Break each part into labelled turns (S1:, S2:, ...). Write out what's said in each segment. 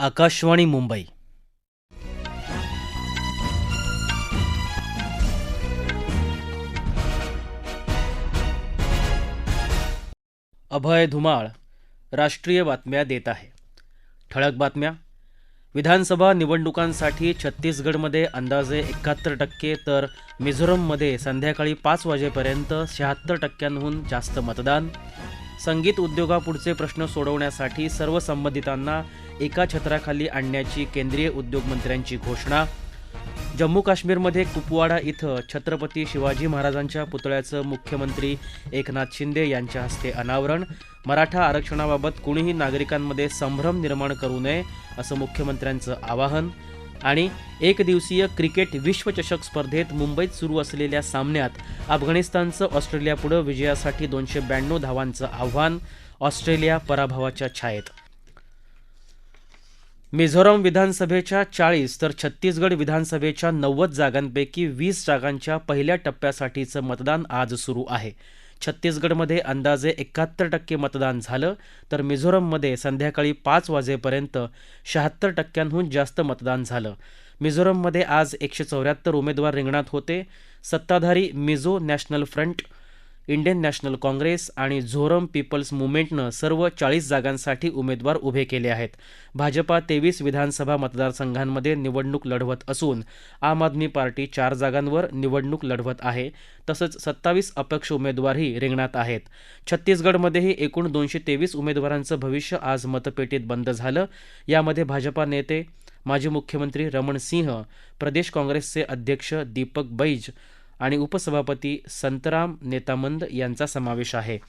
S1: आकाशवाणी मुंबई. अभय धुमाळ राष्ट्रीय बातम्या देत आहे. ठळक बातम्या. विधानसभा निवडणुकांसाठी छत्तीसगडमध्ये अंदाजे 71% तर मिझोरममध्ये संध्याकाळी 5 वाजेपर्यंत 76%हून जास्त मतदान. संगीत उद्योगापुढचे प्रश्न सोडवण्यासाठी सर्व संबंधितांना एका छत्राखाली आणण्याची केंद्रीय उद्योगमंत्र्यांची घोषणा. जम्मू काश्मीरमध्ये कुपवाडा इथं छत्रपती शिवाजी महाराजांच्या पुतळ्याचं मुख्यमंत्री एकनाथ शिंदे यांच्या हस्ते अनावरण. मराठा आरक्षणाबाबत कुणीही नागरिकांमध्ये संभ्रम निर्माण करू नये असं मुख्यमंत्र्यांचं आवाहन. आणि एकदिवसीय क्रिकेट विश्वचषक स्पर्धेत मुंबईत सुरू असलेल्या सामन्यात अफगाणिस्तानचं ऑस्ट्रेलियापुढं विजयासाठी 292 धावांचं आव्हान. ऑस्ट्रेलिया पराभवाच्या छायेत. मिझोरम विधानसभेच्या 40 तर छत्तीसगड विधानसभेच्या 90 जागांपैकी 20 जागांच्या पहिल्या टप्प्यासाठीचं मतदान आज सुरू आहे. छत्तीसगडमध्ये अंदाजे 71% मतदान झालं तर मिझोरममध्ये संध्याकाळी 5 वाजेपर्यंत 76%हून जास्त मतदान झालं. मिझोरममध्ये आज 174 उमेदवार रिंगणात होते. सत्ताधारी Mizo national front, Indian national Congress आणि झोरम पीपल्स मुव्हमेंटनं सर्व 40 जागांसाठी उमेदवार उभे केले आहेत. भाजपा 23 विधानसभा मतदारसंघांमध्ये निवडणूक लढवत असून आम आदमी पार्टी 4 जागांवर निवडणूक लढवत आहे. तसंच 27 अपक्ष उमेदवारही रिंगणात आहेत. छत्तीसगडमध्येही एकूण 223 उमेदवारांचं भविष्य आज मतपेटीत बंद झालं. यामध्ये भाजपा नेते माजी मुख्यमंत्री रमण सिंह, प्रदेश काँग्रेसचे अध्यक्ष दीपक बैज आणि उपसभापती संतराम नेतामंद यांचा समावेश आहे.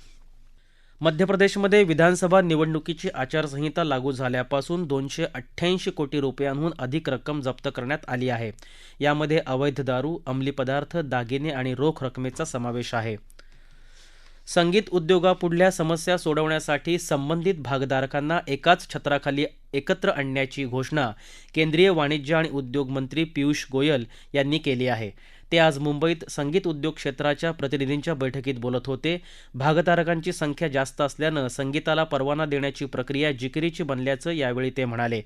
S1: मध्य प्रदेशमध्ये विधानसभा निवडणुकीची आचारसंहिता लागू झाल्यापासून 288 कोटी रुपयांहून अधिक रक्कम जप्त करण्यात आली आहे. यामध्ये अवैध दारू, अंमली पदार्थ, दागिने आणि रोख रकमेचा समावेश आहे. संगीत उद्योगापुढल्या समस्या सोडवण्यासाठी संबंधित भागधारकांना एकाच छत्राखाली एकत्र आणण्याची घोषणा केंद्रीय वाणिज्य आणि उद्योग मंत्री पियुष गोयल यांनी केली आहे. ते आज मुंबईत संगीत उद्योग क्षेत्राच्या प्रतिनिधींच्या बैठकीत बोलत होते. भागधारकांची संख्या जास्त असल्यानं संगीताला परवाना देण्याची प्रक्रिया जिकिरीची बनल्याचं यावेळी ते म्हणाले.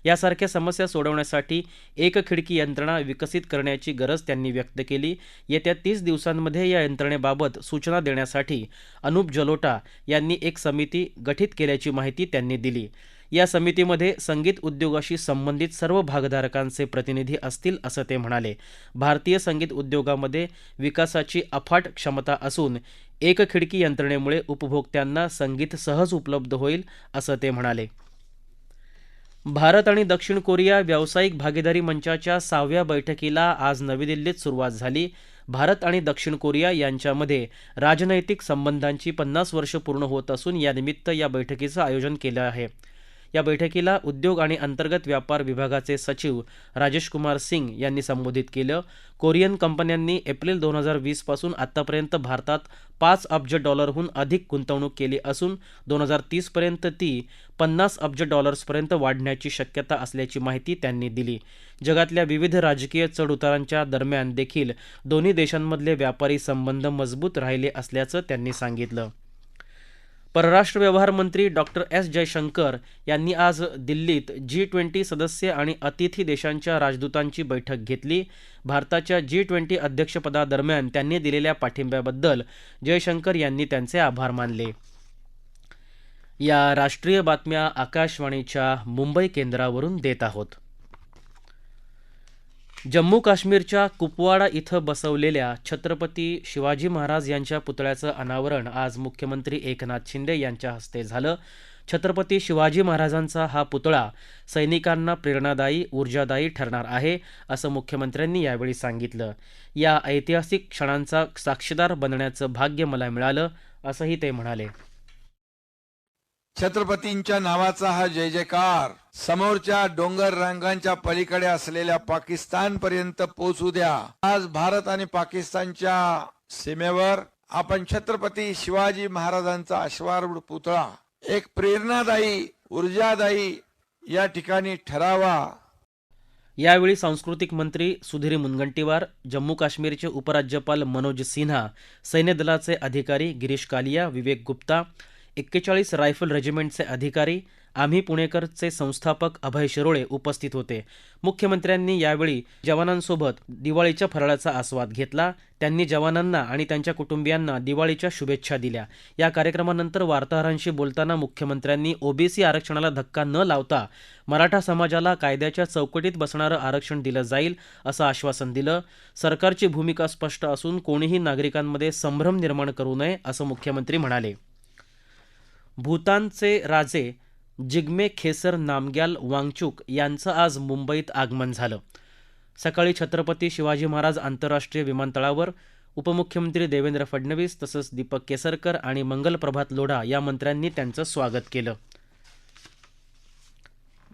S1: यासारख्या समस्या सोडवण्यासाठी एक खिडकी यंत्रणा विकसित करण्याची गरज त्यांनी व्यक्त केली. येत्या 30 दिवसांमध्ये या यंत्रणेबाबत सूचना देण्यासाठी अनुप जलोटा यांनी एक समिती गठीत केल्याची माहिती त्यांनी दिली. या समितीमध्ये संगीत उद्योगाशी संबंधित सर्व भागधारकांचे प्रतिनिधी असतील असं ते म्हणाले. भारतीय संगीत उद्योगामध्ये विकासाची अफाट क्षमता असून एक खिडकी यंत्रणेमुळे उपभोक्त्यांना संगीत सहज उपलब्ध होईल असं ते म्हणाले. भारत आणि दक्षिण कोरिया व्यावसायिक भागीदारी मंचाच्या 6व्या बैठकीला आज नवी दिल्लीत सुरुवात झाली. भारत आणि दक्षिण कोरिया यांच्यामध्ये राजनैतिक संबंधांची 50 वर्ष पूर्ण होत असून यानिमित्त या बैठकीचं आयोजन केलं आहे. या बैठकीला उद्योग आणि अंतर्गत व्यापार विभागाचे सचिव राजेश कुमार सिंग यांनी संबोधित केलं. कोरियन कंपन्यांनी एप्रिल 2020 पासून आतापर्यंत भारतात $5 अब्ज अधिक गुंतवणूक केली असून 2030 पर्यंत ती $50 अब्ज पर्यंत वाढण्याची शक्यता असल्याची माहिती त्यांनी दिली. जगातल्या विविध राजकीय चढउतारांच्या दरम्यान देखील दोन्ही देशांमधले व्यापारी संबंध मजबूत राहिले असल्याचं त्यांनी सांगितलं. परराष्ट्र व्यवहार मंत्री डॉक्टर एस जयशंकर यांनी आज दिल्लीत G20 सदस्य आणि अतिथी देशांच्या राजदूतांची बैठक घेतली. भारताच्या G20 अध्यक्षपदादरम्यान त्यांनी दिलेल्या पाठिंब्याबद्दल जयशंकर यांनी त्यांचे आभार मानले. या राष्ट्रीय बातम्या आकाशवाणीच्या मुंबई केंद्रावरून देत आहोत. जम्मू काश्मीरच्या कुपवाडा इथं बसवलेल्या छत्रपती शिवाजी महाराज यांच्या पुतळ्याचं अनावरण आज मुख्यमंत्री एकनाथ शिंदे यांच्या हस्ते झालं. छत्रपती शिवाजी महाराजांचा हा पुतळा सैनिकांना प्रेरणादायी, ऊर्जादायी ठरणार आहे असं मुख्यमंत्र्यांनी यावेळी सांगितलं. या ऐतिहासिक क्षणांचा साक्षीदार बनण्याचं भाग्य मला मिळालं असंही ते म्हणाले.
S2: छत्रपतींच्या नावाचा हा जय जयकार समोरच्या डोंगर रांगांच्या पलीकडे असलेल्या पाकिस्तान पर्यंत पोहोचू द्या. आज भारत आणि पाकिस्तानच्या सीमेवर आपण छत्रपती शिवाजी महाराजांचा अश्वारूढ पुतळा एक प्रेरणादायी, ऊर्जादायी या ठिकाणी ठरावा.
S1: यावेळी सांस्कृतिक मंत्री सुधीर मुनगंटीवार, जम्मू काश्मीरचे उपराज्यपाल मनोज सिन्हा, सैन्य दलाचे अधिकारी गिरीश कालिया, विवेक गुप्ता, 41 रायफल रेजिमेंटचे अधिकारी आम्ही पुणेकरचे संस्थापक अभय शिरोळे उपस्थित होते. मुख्यमंत्र्यांनी यावेळी जवानांसोबत दिवाळीच्या फराळाचा आस्वाद घेतला. त्यांनी जवानांना आणि त्यांच्या कुटुंबियांना दिवाळीच्या शुभेच्छा दिल्या. या कार्यक्रमानंतर वार्ताहरांशी बोलताना मुख्यमंत्र्यांनी ओबीसी आरक्षणाला धक्का न लावता मराठा समाजाला कायद्याच्या चौकटीत बसणारं आरक्षण दिलं जाईल असं आश्वासन दिलं. सरकारची भूमिका स्पष्ट असून कोणीही नागरिकांमध्ये संभ्रम निर्माण करू नये असं मुख्यमंत्री म्हणाले. भूतानचे राजे जिग्मे खेसर नामग्याल वांगचुक यांचं आज मुंबईत आगमन झालं. सकाळी छत्रपती शिवाजी महाराज आंतरराष्ट्रीय विमानतळावर उपमुख्यमंत्री देवेंद्र फडणवीस तसंच दीपक केसरकर आणि मंगलप्रभात लोढा या मंत्र्यांनी त्यांचं स्वागत केलं.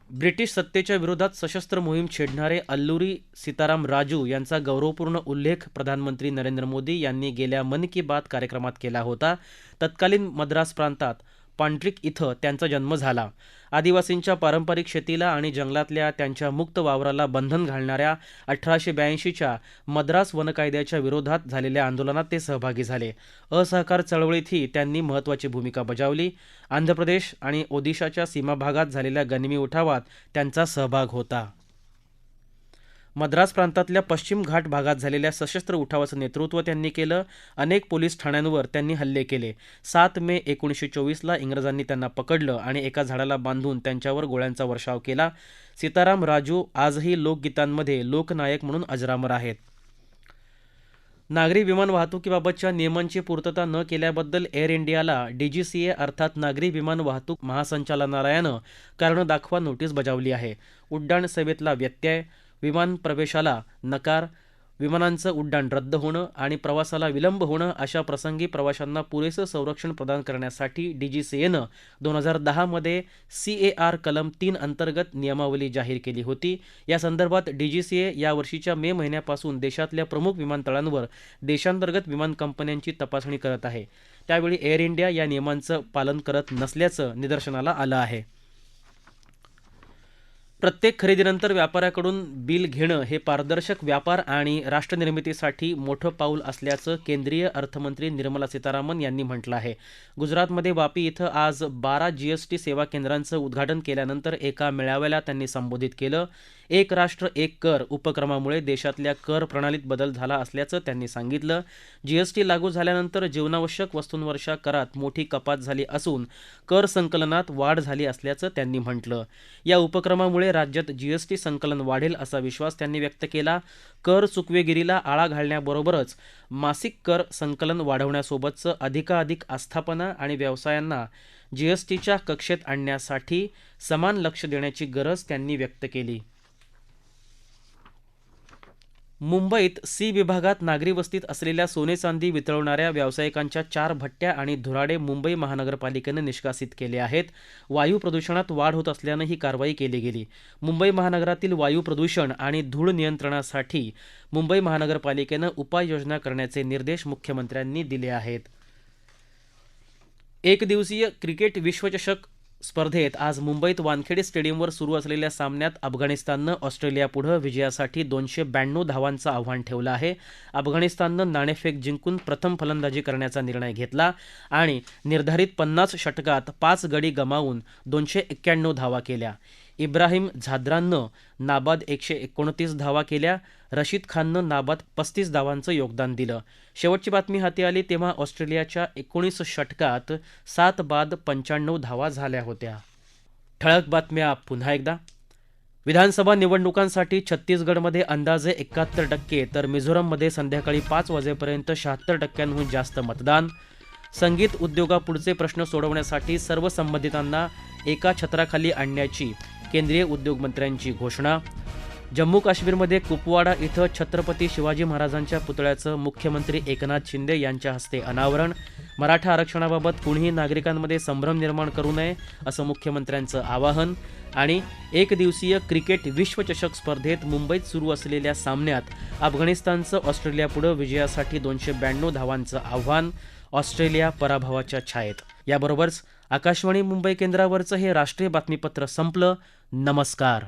S1: ब्रिटिश सत्तेच्या विरोधात सशस्त्र मोहीम छेडणारे अल्लुरी सीताराम राजू यांचा गौरवपूर्ण उल्लेख प्रधानमंत्री नरेंद्र मोदी यांनी गेल्या मन की बात कार्यक्रमात केला होता. तत्कालीन मद्रास प्रांतात पांट्रिक इथं त्यांचा जन्म झाला. आदिवासींच्या पारंपरिक शेतीला आणि जंगलातल्या त्यांच्या मुक्त वावराला बंधन घालणाऱ्या 1882च्या मद्रास वनकायद्याच्या विरोधात झालेल्या आंदोलनात ते सहभागी झाले. असहकार चळवळीतही त्यांनी महत्त्वाची भूमिका बजावली. आंध्र प्रदेश आणि ओदिशाच्या सीमाभागात झालेल्या गनिमी उठावात त्यांचा सहभाग होता. मद्रास प्रांतातल्या पश्चिम घाट भागात झालेल्या सशस्त्र उठावाचं नेतृत्व त्यांनी केलं. अनेक पोलीस ठाण्यांवर त्यांनी हल्ले केले. 7 मे 1924ला इंग्रजांनी त्यांना पकडलं आणि एका झाडाला बांधून त्यांच्यावर गोळ्यांचा वर्षाव केला. सीताराम राजू आजही लोकगीतांमध्ये लोकनायक म्हणून अजरामर आहेत. नागरी विमान वाहतुकीबाबतच्या नियमांची पूर्तता न केल्याबद्दल एअर इंडियाला डीजीसीए अर्थात नागरी विमान वाहतूक महासंचालनालयानं कारण दाखवा नोटीस बजावली आहे. उड्डाण सेवेतला व्यत्यय, विमान प्रवेशाला नकार, विमानांचं उड्डाण रद्द होणं आणि प्रवासाला विलंब होणं अशा प्रसंगी प्रवाशांना पुरेसं संरक्षण प्रदान करण्यासाठी डीजीसीएनं 2010 मध्ये CAR कलम 3 अंतर्गत नियमावली जाहीर केली होती. या संदर्भात डीजीसीए या वर्षीच्या मे महिन्यापासून देशातल्या प्रमुख विमानतळांवर देशांतर्गत विमान कंपन्यांची तपासणी करत आहे. त्यावेळी एअर इंडिया या नियमांचं पालन करत नसल्याचं निदर्शनाला आलं आहे. प्रत्येक खरेदीनंतर व्यापाऱ्याकडून बिल घेणं हे पारदर्शक व्यापार आणि राष्ट्रनिर्मितीसाठी मोठं पाऊल असल्याचं केंद्रीय अर्थमंत्री निर्मला सीतारामन यांनी म्हटलं आहे. गुजरातमध्ये वापी इथं आज 12 GST सेवा केंद्रांचं उद्घाटन केल्यानंतर एका मेळाव्याला त्यांनी संबोधित केलं. एक राष्ट्र एक कर उपक्रमामुळे देशातल्या कर प्रणालीत बदल झाला असल्याचं त्यांनी सांगितलं. GST लागू झाल्यानंतर जीवनावश्यक वस्तूंवरच्या करात मोठी कपात झाली असून कर संकलनात वाढ झाली असल्याचं त्यांनी म्हटलं. या उपक्रमामुळे राज्यात GST संकलन वाढेल असा विश्वास त्यांनी व्यक्त केला. कर चुकवेगिरीला आळा घालण्याबरोबरच मासिक कर संकलन वाढवण्यासोबतचं अधिकाधिक आस्थापना आणि व्यवसायांना GSTच्या कक्षेत आणण्यासाठी समान लक्ष देण्याची गरज त्यांनी व्यक्त केली. मुंबईत C विभागात नागरी वस्तीत असलेल्या सोने चांदी वितळवणाऱ्या व्यावसायिकांच्या 4 भट्ट्या आणि धुराडे मुंबई महानगरपालिकेनं निष्कासित केले आहेत. वायू प्रदूषणात वाढ होत असल्यानं ही कारवाई केली गेली. मुंबई महानगरातील वायू प्रदूषण आणि धूळ नियंत्रणासाठी मुंबई महानगरपालिकेनं उपाययोजना करण्याचे निर्देश मुख्यमंत्र्यांनी दिले आहेत. एकदिवसीय क्रिकेट विश्वचषक स्पर्धेत आज मुंबईत वानखेडे स्टेडियमवर सुरू असलेल्या सामन्यात अफगाणिस्ताननं ऑस्ट्रेलियापुढं विजयासाठी 292 धावांचं आव्हान ठेवलं आहे. अफगाणिस्ताननं नाणेफेक जिंकून प्रथम फलंदाजी करण्याचा निर्णय घेतला आणि निर्धारित 50 षटकात 5 गडी गमावून 291 धावा केल्या. इब्राहिम झाद्राननं नाबाद 129 धावा केल्या. रशीद खाननं नाबाद 35 धावांचं योगदान दिलं. शेवटची बातमी हाती आली तेव्हा ऑस्ट्रेलियाच्या 19 षटकात 7 बाद 95 धावा झाल्या होत्या. ठळक बातम्या पुन्हा एकदा. विधानसभा निवडणुकांसाठी छत्तीसगडमध्ये अंदाजे 71% तर मिझोरममध्ये संध्याकाळी 5 वाजेपर्यंत 76%हून जास्त मतदान. संगीत उद्योगापुढचे प्रश्न सोडवण्यासाठी सर्व संबंधितांना एका छत्राखाली आणण्याची केंद्रीय उद्योगमंत्र्यांची घोषणा. जम्मू काश्मीरमध्ये कुपवाडा इथं छत्रपती शिवाजी महाराजांच्या पुतळ्याचं मुख्यमंत्री एकनाथ शिंदे यांच्या हस्ते अनावरण. मराठा आरक्षणाबाबत कुणीही नागरिकांमध्ये संभ्रम निर्माण करू नये असं मुख्यमंत्र्यांचं आवाहन. आणि एकदिवसीय क्रिकेट विश्वचषक स्पर्धेत मुंबईत सुरू असलेल्या सामन्यात अफगाणिस्तानचं ऑस्ट्रेलियापुढं विजयासाठी 292 धावांचं आव्हान. ऑस्ट्रेलिया पराभवाच्या छायेत. याबरोबरच आकाशवाणी मुंबई केंद्रावरचं हे राष्ट्रीय बातमीपत्र संपलं. नमस्कार.